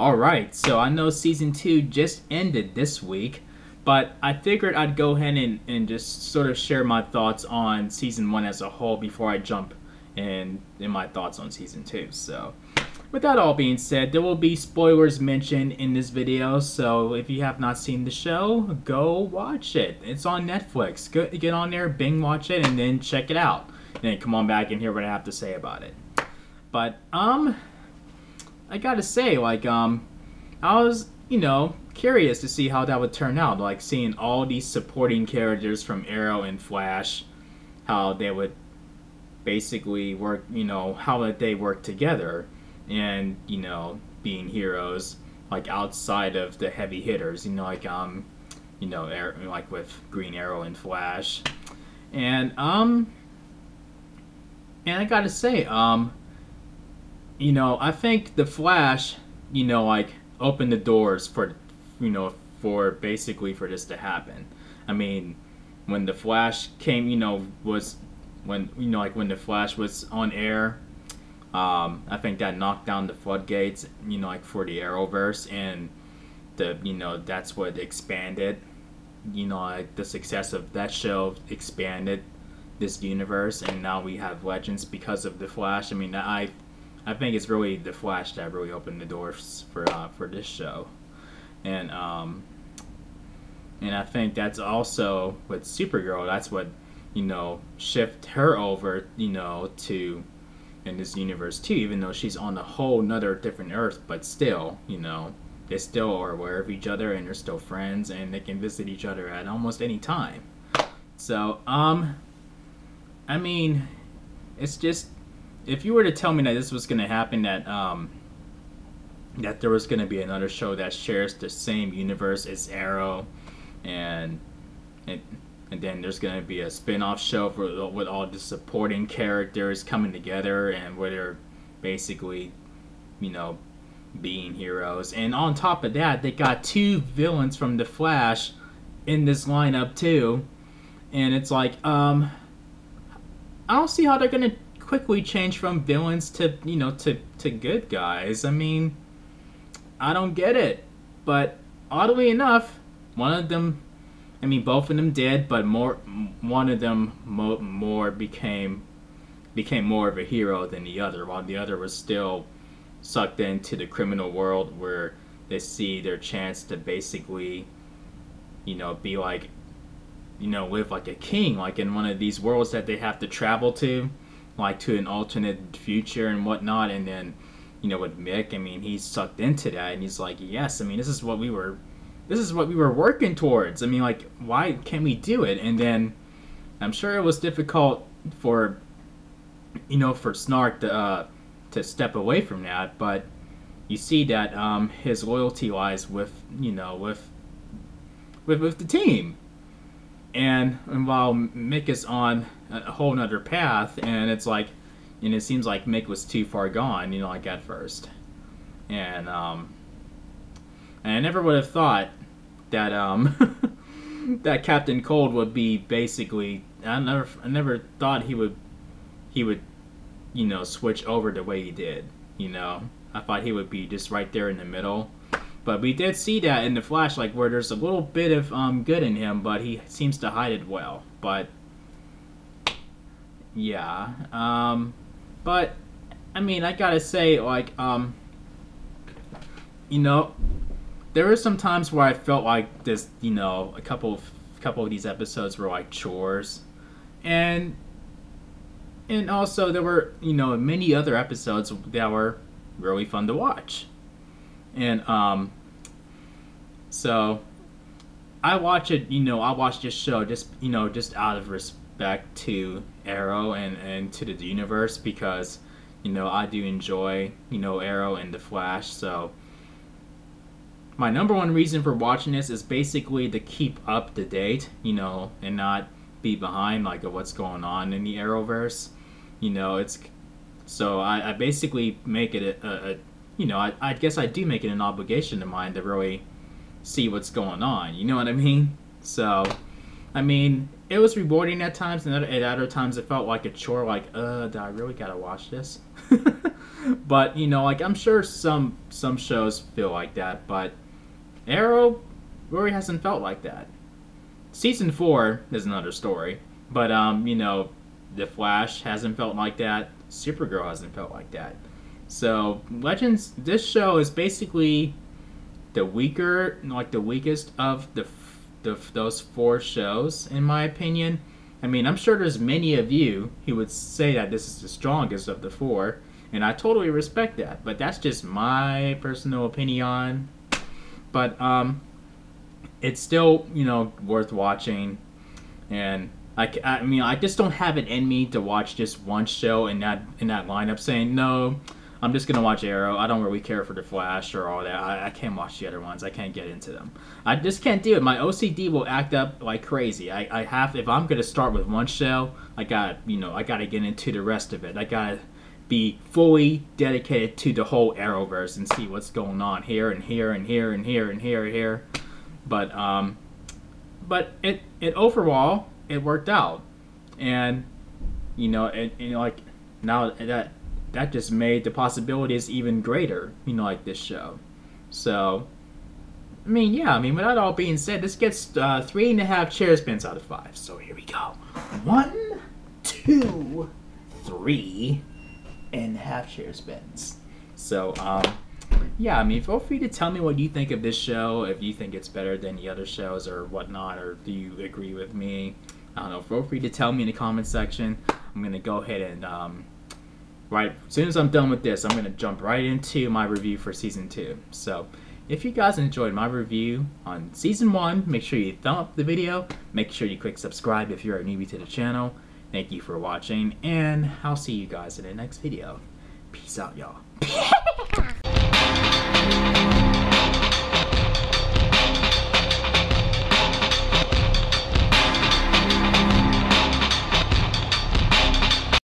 Alright, so I know season 2 just ended this week, but I figured I'd go ahead and just sort of share my thoughts on season 1 as a whole before I jump in my thoughts on season 2. So, with that all being said, there will be spoilers mentioned in this video, so if you have not seen the show, go watch it. It's on Netflix. Get on there, binge watch it, and then check it out. And then come on back and hear what I have to say about it. But, I gotta say, I was, curious to see how that would turn out. Like, seeing all these supporting characters from Arrow and Flash, how they would basically work, how would they work together and, being heroes, like, outside of the heavy hitters, like with Green Arrow and Flash. And I gotta say, I think the Flash, opened the doors for, for basically for this to happen. I mean, when the Flash came, was when when the Flash was on air, I think that knocked down the floodgates, for the Arrowverse, and that's what expanded, the success of that show expanded this universe, and now we have Legends because of the Flash. I mean, I think it's really the Flash that really opened the doors for this show, and I think that's also with Supergirl. That's what shift her over to in this universe too. Even though she's on a whole nother different Earth, but still they still are aware of each other and they're still friends and they can visit each other at almost any time. So I mean, it's just, if you were to tell me that this was going to happen, that that there was going to be another show that shares the same universe as Arrow, and then there's going to be a spin-off show with all the supporting characters coming together and where they're basically, being heroes. And on top of that, they got two villains from the Flash in this lineup too, and it's like, I don't see how they're going to quickly change from villains to to good guys. I mean, I don't get it. But oddly enough, both of them did, but one of them more became more of a hero than the other, while the other was still sucked into the criminal world where they see their chance to basically be like, live like a king, like in one of these worlds that they have to travel to, like to an alternate future and whatnot. And then with Mick, I mean, he's sucked into that and he's like, yes, I mean, this is what we were working towards. I mean, like, why can't we do it? And then I'm sure it was difficult for for Snark to step away from that, but you see that his loyalty lies with with the team. And while Mick is on a whole nother path, and it's like, and it seems like Mick was too far gone, like at first. And I never would have thought that that Captain Cold would be basically. I never thought he would switch over the way he did. I thought he would be just right there in the middle. But we did see that in the Flash, like, where there's a little bit of good in him, but he seems to hide it well. But yeah, but I mean, I gotta say, like, there were some times where I felt like this, a couple of these episodes were like chores, and also there were many other episodes that were really fun to watch. And so I watch it, I watch this show just just out of respect to Arrow and to the universe, because I do enjoy Arrow and the Flash. So my number one reason for watching this is basically to keep up to date, and not be behind like of what's going on in the Arrowverse. It's so I basically make it I guess I do make it an obligation of mine to really see what's going on. You know what I mean? So, I mean, it was rewarding at times, and at other times it felt like a chore. Like, do I really gotta watch this? But you know, like I'm sure some shows feel like that, but Arrow really hasn't felt like that. Season 4 is another story, but you know, The Flash hasn't felt like that. Supergirl hasn't felt like that. So Legends, this show is basically the weaker, like the weakest of those four shows, in my opinion. I mean, I'm sure there's many of you who would say that this is the strongest of the four, and I totally respect that. But that's just my personal opinion. But it's still, you know, worth watching, and I mean, I just don't have it in me to watch just one show in that lineup. Saying no, I'm just gonna watch Arrow. I don't really care for the Flash or all that. I can't watch the other ones. I can't get into them. I just can't do it. My OCD will act up like crazy. I have, if I'm gonna start with one show, I gotta get into the rest of it. I gotta be fully dedicated to the whole Arrowverse and see what's going on here and here and here and here and here and here. But it overall it worked out, and you know, like now that just made the possibilities even greater. You know, like this show. So I mean, yeah. I mean, with that all being said, this gets 3.5 chair spins out of 5. So here we go. 1, 2, 3.5 chair spins. So yeah, I mean, feel free to tell me what you think of this show, if you think it's better than the other shows or whatnot, or do you agree with me? I don't know, feel free to tell me in the comment section. I'm going to go ahead and, right, as soon as I'm done with this, I'm going to jump right into my review for Season 2. So, if you guys enjoyed my review on Season 1, make sure you thumb up the video, make sure you click subscribe if you're a newbie to the channel. Thank you for watching, and I'll see you guys in the next video. Peace out, y'all.